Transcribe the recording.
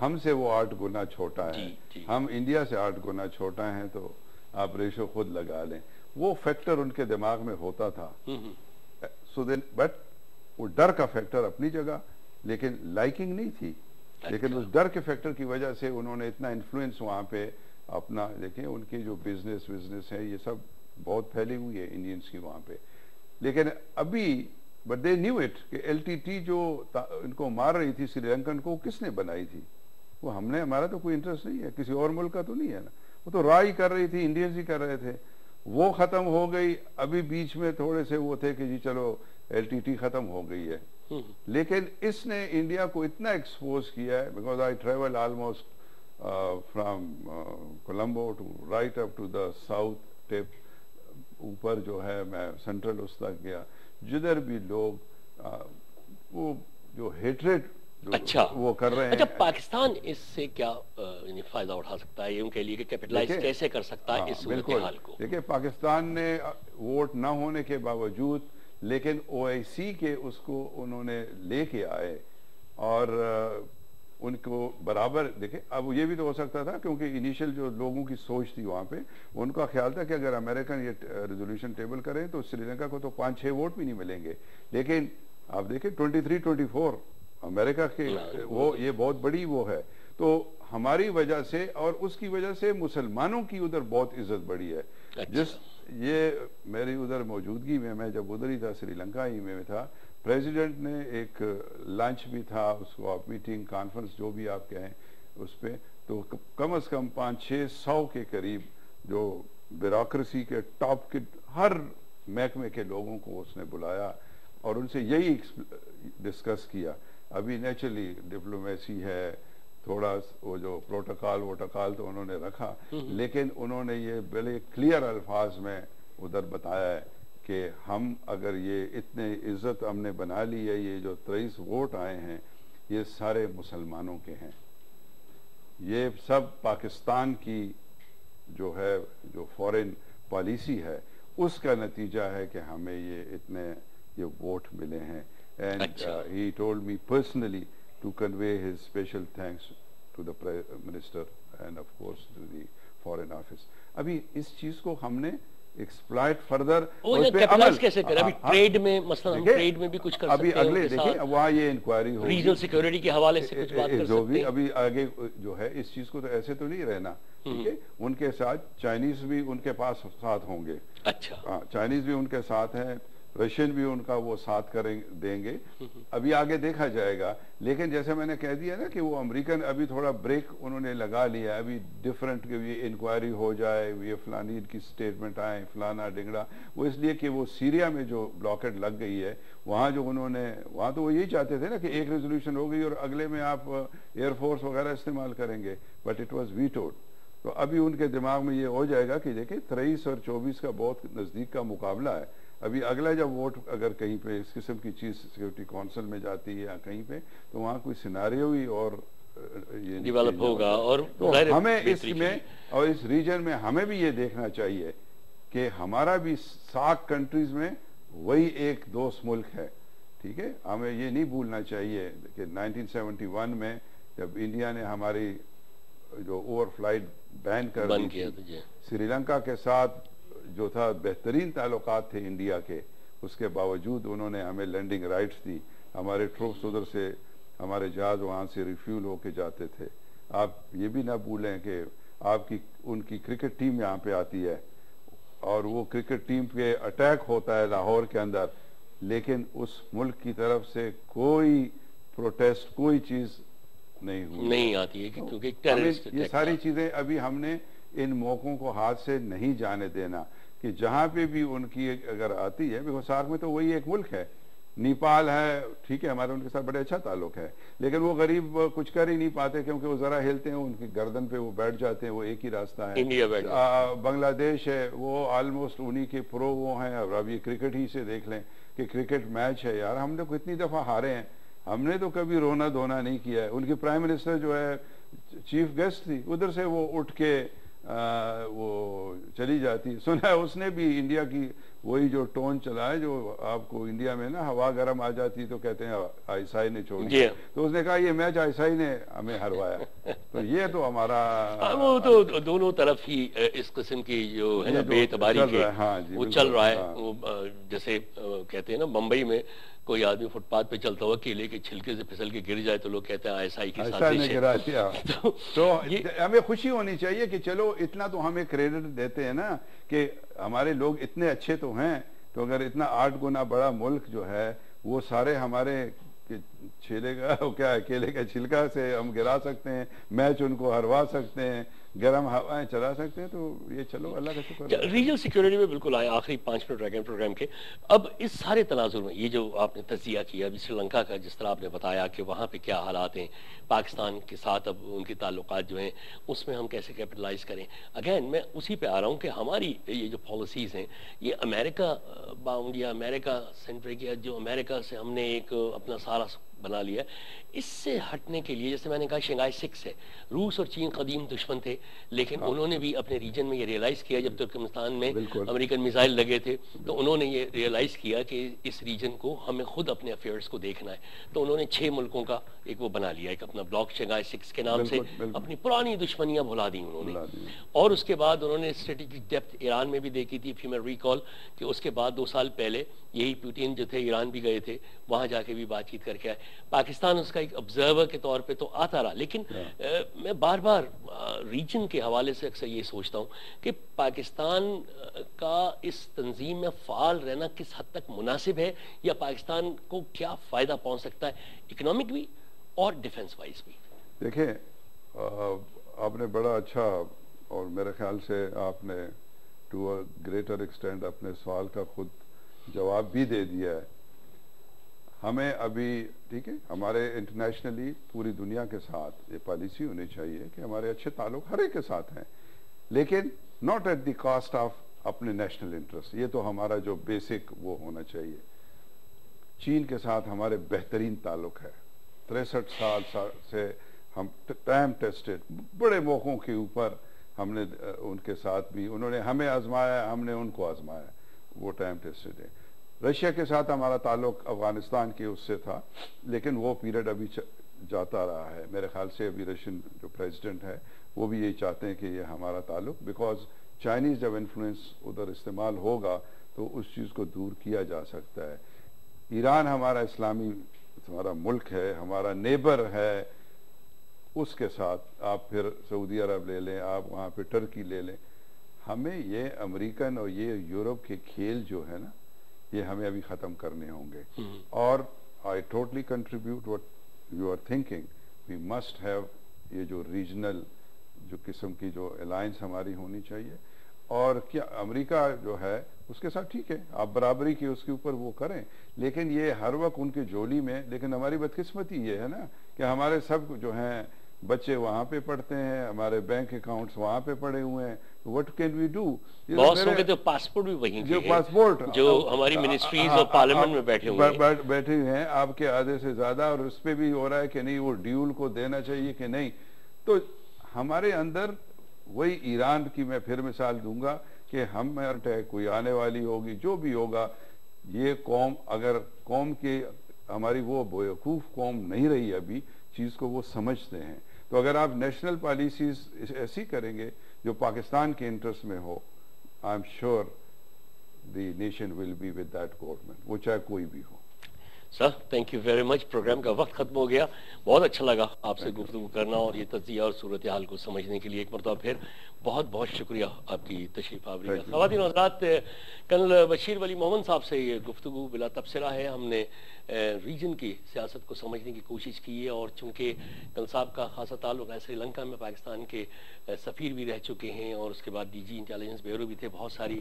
ہم سے وہ 8 گنا چھوٹا ہے, ہم انڈیا سے 8 گنا چھوٹا ہیں, تو آپ ریشو خود لگا لیں. وہ فیکٹر ان کے دماغ میں ہوتا تھا. بٹ وہ ڈر کا فیکٹر اپنی جگہ, لیکن لائکنگ نہیں تھی. لیکن اس ڈر کے فیکٹر کی وجہ سے انہوں نے اتنا انفلوئنس وہاں پہ اپنا, دیکھیں ان کی جو بزنس ہے یہ سب بہت پھیلی ہوئی ہے انڈینز کی وہاں پہ. لیکن ابھی بٹ دے نیو اٹ کہ ایل ٹی ٹی جو ان کو مار رہی تھی سری لنکن کو, کس نے بنائی تھی؟ وہ ہم نے, ہمارا تو کوئی انٹرسٹ نہیں ہے, کسی اور ملک کا تو نہیں ہے نا. وہ تو رائی کر رہی تھی, انڈینز ہی کر رہے تھے. وہ ختم ہو گئی. ابھی بیچ میں تھوڑے سے وہ تھے کہ جی چلو ایل ٹی ٹی ختم ہو گئی ہے. لیکن اس نے انڈیا کو اتنا ایکسپوز کیا ہے, because I travel almost from Colombo to right up to the south ٹپ, اوپر جو ہے میں سینٹرل اس تک گیا. جدھر بھی لوگ وہ جو ہیٹریٹ وہ کر رہے ہیں. اچھا, پاکستان اس سے کیا فائدہ اٹھا سکتا ہے, یہ ان کے لیے کیپٹلائز کیسے کر سکتا ہے اس صورتحال کو؟ دیکھیں, پاکستان نے ووٹ نہ ہونے کے باوجود لیکن او آئی سی کے اس کو انہوں نے لے کے آئے, اور ان کو برابر دیکھیں. اب یہ بھی تو ہو سکتا تھا کیونکہ انیشل جو لوگوں کی سوچ تھی وہاں پہ, ان کا خیال تھا کہ اگر امریکن یہ ریزولوشن ٹیبل کریں تو سری لنکا کو تو 5-6 ووٹ بھی نہیں ملیں گے. لیکن آپ دیکھیں 23-24 امریکہ کے, وہ یہ بہت بڑی وہ ہے. تو ہماری وجہ سے اور اس کی وجہ سے مسلمانوں کی ادھر بہت عزت بڑی ہے. جس یہ میری ادھر موجودگی میں جب ادھر ہی تھا, سری لنکا ہی میں تھا, پریزیڈنٹ نے ایک لنچ بھی تھا, اس کو آپ میٹنگ کانفرنس جو بھی آپ کہیں اس پہ, تو کم از کم 500-600 کے قریب جو بیوروکریسی کے ٹاپ کے ہر محکمے کے لوگوں کو اس نے بلایا اور ان سے یہی ڈسکس کیا. ابھی نیچرلی ڈپلومیسی ہے, تھوڑا وہ جو پروٹوکال تو انہوں نے رکھا, لیکن انہوں نے یہ بڑے کلیئر الفاظ میں ادھر بتایا ہے کہ ہم اگر یہ اتنے عزت ہم نے بنا لی ہے, یہ جو 23 ووٹ آئے ہیں یہ سارے مسلمانوں کے ہیں, یہ سب پاکستان کی جو ہے جو فورن پالیسی ہے اس کا نتیجہ ہے کہ ہمیں یہ اتنے یہ ووٹ ملے ہیں. And he told me personally to convey his special thanks to the Prime Minister and of course to the Foreign Office. ابھی اس چیز کو ہم نے ایکسپلائٹ فردر کیسے کریں؟ ابھی ٹریڈ میں مثلا ہم ٹریڈ میں بھی کچھ کر سکتے ہیں. ابھی اگلے دیکھیں وہاں یہ انکوائری ہوگی, ریجنل سیکیورٹی کے حوالے سے کچھ بات کر سکتے ہیں. ابھی آگے جو ہے اس چیز کو تو ایسے تو نہیں رہنا, ٹھیک ہے. ان کے ساتھ چائنیز بھی ان کے پاس ساتھ ہوں گے. اچھا, چائنیز بھی ان کے ساتھ ہیں, رشین بھی ان کا وہ ساتھ دیں گے. ابھی آگے دیکھا جائے گا. لیکن جیسے میں نے کہہ دیا نا کہ وہ امریکن ابھی تھوڑا بریک انہوں نے لگا لیا, ابھی ڈیفرنٹ کہ یہ انکوائری ہو جائے, یہ فلانی کی سٹیٹمنٹ آئے, فلانا ڈنگڑا, وہ اس لیے کہ وہ سیریا میں جو بلاکٹ لگ گئی ہے وہاں جو انہوں نے, وہاں تو وہ یہی چاہتے تھے نا کہ ایک ریزولوشن ہو گئی اور اگلے میں آپ ایئر فورس وغیرہ استعمال کریں گے, بٹ اٹ واز ویٹوڈ. تو ابھی ان کے دماغ میں یہ ہو جائے گا کہ دیکھیں 23 اور 24 کا بہت نزدیک کا مقابلہ ہے. ابھی اگلا جب ووٹ اگر کہیں پہ اس قسم کی چیز سیکورٹی کونسل میں جاتی ہے یا کہیں پہ, تو وہاں کوئی سیناریو ہی اور ڈیولپ ہوگا. اور ہمیں اس میں اور اس ریجن میں ہمیں بھی یہ دیکھنا چاہیے کہ ہمارا بھی ساک کنٹریز میں وہی ایک دوست ملک ہے, ٹھیک ہے. ہمیں یہ نہیں بھولنا چاہیے کہ 1971 میں جب انڈیا نے ہماری جو اوور فلائٹ بین کر دی تھی, سری لنکا کے ساتھ جو تھا بہترین تعلقات تھے انڈیا کے, اس کے باوجود انہوں نے ہمیں لینڈنگ رائٹس دی. ہمارے ٹروپس ادھر سے, ہمارے جہاز وہاں سے ریفیول ہو کے جاتے تھے. آپ یہ بھی نہ بھولیں کہ آپ کی ان کی کرکٹ ٹیم یہاں پہ آتی ہے اور وہ کرکٹ ٹیم پہ اٹیک ہوتا ہے لاہور کے اندر, لیکن اس ملک کی طرف سے کوئی پروٹیسٹ, کوئی چیز نہیں آتی ہے, کیونکہ یہ ساری چیزیں ابھی ہم نے ان موقعوں کو ہاتھ سے نہیں جانے دینا کہ جہاں پہ بھی ان کی اگر آتی ہے. بیکاز ساک میں تو وہی ایک ملک ہے, نیپال ہے, ٹھیک ہے, ہمارے ان کے ساتھ بڑے اچھا تعلق ہے, لیکن وہ غریب کچھ کر ہی نہیں پاتے کیونکہ وہ ذرا ہلتے ہیں ان کی گردن پہ وہ بیٹھ جاتے ہیں, وہ ایک ہی راستہ ہے. بنگلہ دیش ہے, وہ آلموسٹ انہی کے پرو وہ ہیں. اور اب یہ کرکٹ ہی سے دیکھ لیں کہ کرکٹ میچ ہے یار, ہم نے کتنی دفعہ ہارے ہیں, ہم نے تو کبھی رونا دھونا نہیں کیا ہے. ان کی پرائم منسٹر جو ہے چیف گیسٹ تھی, ادھر سے وہ اٹھ کے وہ چلی جاتی. سنا ہے اس نے بھی انڈیا کی وہی جو ٹون چلا ہے جو آپ کو انڈیا میں نا ہوا گرم آ جاتی تو کہتے ہیں آئیسائی نے چھوڑ دیا، تو اس نے کہا یہ میچ آئیسائی نے ہمیں ہروایا، تو یہ تو ہمارا وہ تو دونوں طرف ہی اس قسم کی جو ہے نا بے اعتباری کے وہ چل رہا ہے. جیسے کہتے ہیں نا بمبئی میں کوئی آدمی فٹ پاتھ پہ چلتا ہوا کیلے کے چھلکے سے پھسل کے گر جائے تو لوگ کہتے ہیں آئی کی سازش ہے. تو ہمیں خوشی ہونی چاہیے کہ چلو اتنا تو ہمیں کریڈٹ دیتے ہیں نا کہ ہمارے لوگ اتنے اچھے تو ہیں، تو اگر اتنا 8 گنا بڑا ملک جو ہے وہ سارے ہمارے چھیلے کا کیا کیلے کا چھلکا سے ہم گرا سکتے ہیں، میچ ان کو ہروا سکتے ہیں، گرم ہوائیں چلا سکتے ہیں، تو یہ چلو اللہ کا شکر. ریجنل سیکیورٹی میں بالکل آئے آخری 5 منٹ رہ گئے پروگرام کے. اب اس سارے تناظر میں یہ جو آپ نے تجزیہ کیا ابھی سری لنکا کا، جس طرح آپ نے بتایا کہ وہاں پہ کیا حالات ہیں، پاکستان کے ساتھ اب ان کے تعلقات جو ہیں اس میں ہم کیسے کیپٹلائز کریں. اگین میں اسی پہ آ رہا ہوں کہ ہماری یہ جو پالیسیز ہیں یہ امریکہ باؤنڈ یا امریکہ سینٹرک یا جو امریکہ سے ہم نے ایک اپنا سارا بنا لیا، اس سے ہٹنے کے لیے جیسے میں نے کہا شنگھائی 6 ہے. روس اور چین قدیم دشمن تھے، لیکن انہوں نے بھی اپنے ریجن میں یہ ریئلائز کیا جب ترکمستان میں امریکن میزائل لگے تھے تو انہوں نے یہ ریئلائز کیا کہ اس ریجن کو ہمیں خود اپنے افیئرز کو دیکھنا ہے. تو انہوں نے 6 ملکوں کا ایک وہ بنا لیا، ایک اپنا بلاک شنگھائی 6 کے نام سے اپنی پرانی دشمنیاں بھلا دی انہوں نے. اور اس کے بعد انہوں نے اسٹریٹجک ڈیپتھ ایران میں بھی دیکھی تھی. فی میں ریکال کہ اس کے بعد 2 سال پہلے یہی پوٹین جو تھے ایران بھی گئے تھے، وہاں جا کے بھی بات چیت کر کے آئے. پاکستان اس کا ایک آبزرور کے طور پہ تو آتا رہا، لیکن میں بار بار ریجن کے حوالے سے اکثر یہ سوچتا ہوں کہ پاکستان کا اس تنظیم میں فعال رہنا کس حد تک مناسب ہے، یا پاکستان کو کیا فائدہ پہنچ سکتا ہے اکنامک بھی اور ڈیفنس وائز بھی. دیکھیں آپ نے بڑا اچھا اور میرے خیال سے آپ نے ٹو اے گریٹر ایکسٹینٹ اپنے سوال کا خود جواب بھی دے دیا ہے. ہمیں ابھی ٹھیک ہے ہمارے انٹرنیشنلی پوری دنیا کے ساتھ یہ پالیسی ہونی چاہیے کہ ہمارے اچھے تعلق ہر ایک کے ساتھ ہیں، لیکن not at the cost of اپنے نیشنل انٹرسٹ. یہ تو ہمارا جو بیسک وہ ہونا چاہیے. چین کے ساتھ ہمارے بہترین تعلق ہے، 63 سال سے ہم ٹائم ٹیسٹڈ بڑے موقعوں کے اوپر ہم نے ان کے ساتھ بھی، انہوں نے ہمیں آزمایا، ہم نے ان کو آزمایا، وہ ٹائم ٹیسٹڈ ہے. رشیا کے ساتھ ہمارا تعلق افغانستان کے اس سے تھا، لیکن وہ پیریڈ ابھی جاتا رہا ہے. میرے خیال سے ابھی رشین جو پریزیڈنٹ ہے وہ بھی یہی چاہتے ہیں کہ یہ ہمارا تعلق، بیکاز چائنیز جب انفلوئنس ادھر استعمال ہوگا تو اس چیز کو دور کیا جا سکتا ہے. ایران ہمارا اسلامی ہمارا ملک ہے، ہمارا نیبر ہے، اس کے ساتھ آپ پھر سعودی عرب لے لیں، آپ وہاں پہ ٹرکی لے لیں. ہمیں یہ امریکن اور یہ یورپ کے کھیل جو ہے نا یہ ہمیں ابھی ختم کرنے ہوں گے. اور I totally contribute what you are thinking. We must have یہ جو ریجنل جو قسم کی جو الائنس ہماری ہونی چاہیے. اور کیا امریکہ جو ہے اس کے ساتھ ٹھیک ہے آپ برابری کی اس کے اوپر وہ کریں، لیکن یہ ہر وقت ان کے جولی میں. لیکن ہماری بدقسمتی یہ ہے نا کہ ہمارے سب جو ہیں بچے وہاں پہ پڑھتے ہیں، ہمارے بینک اکاؤنٹس وہاں پہ پڑے ہوئے ہیں. What can we do? بہت سو کے تو پاسپورٹ بھی وہیں کے ہیں جو ہماری منسٹریز اور پارلیمنٹ میں بیٹھے ہوئے ہیں آپ کے آدھے سے زیادہ، اور اس پہ بھی ہو رہا ہے کہ نہیں وہ ڈیول کو دینا چاہیے کہ نہیں. تو ہمارے اندر وہی ایران کی میں پھر مثال دوں گا کہ ہم کوئی آنے والی ہوگی جو بھی ہوگا، یہ قوم اگر قوم کی ہماری وہ بیوقوف قوم نہیں رہی ابھی چیز کو وہ سمجھتے ہیں. تو اگر آپ نیشنل پالیسیز ایسی کریں گے جو پاکستان کے انٹرسٹ میں ہو، I am sure the nation will be with that government, وہ چاہے کوئی بھی ہو. Sir thank you very much. Programme کا وقت ختم ہو گیا. بہت اچھا لگا آپ سے گفتگو کرنا اور یہ تجزیہ اور صورتحال کو سمجھنے کے لیے ایک مرتبہ پھر بہت بہت شکریہ آپ کی تشریف آوری کا. خواتین و حضرات، کرنل بشیر ولی محمد صاحب سے یہ گفتگو بلا تبصرہ ہے. ہم نے ریجن کی سیاست کو سمجھنے کی کوشش کی ہے، اور چونکہ کرنل صاحب کا خاصا تعلق ہے سری لنکا میں، پاکستان کے سفیر بھی رہ چکے ہیں اور اس کے بعد ڈی جی انٹیلیجنس بیورو بھی تھے، بہت ساری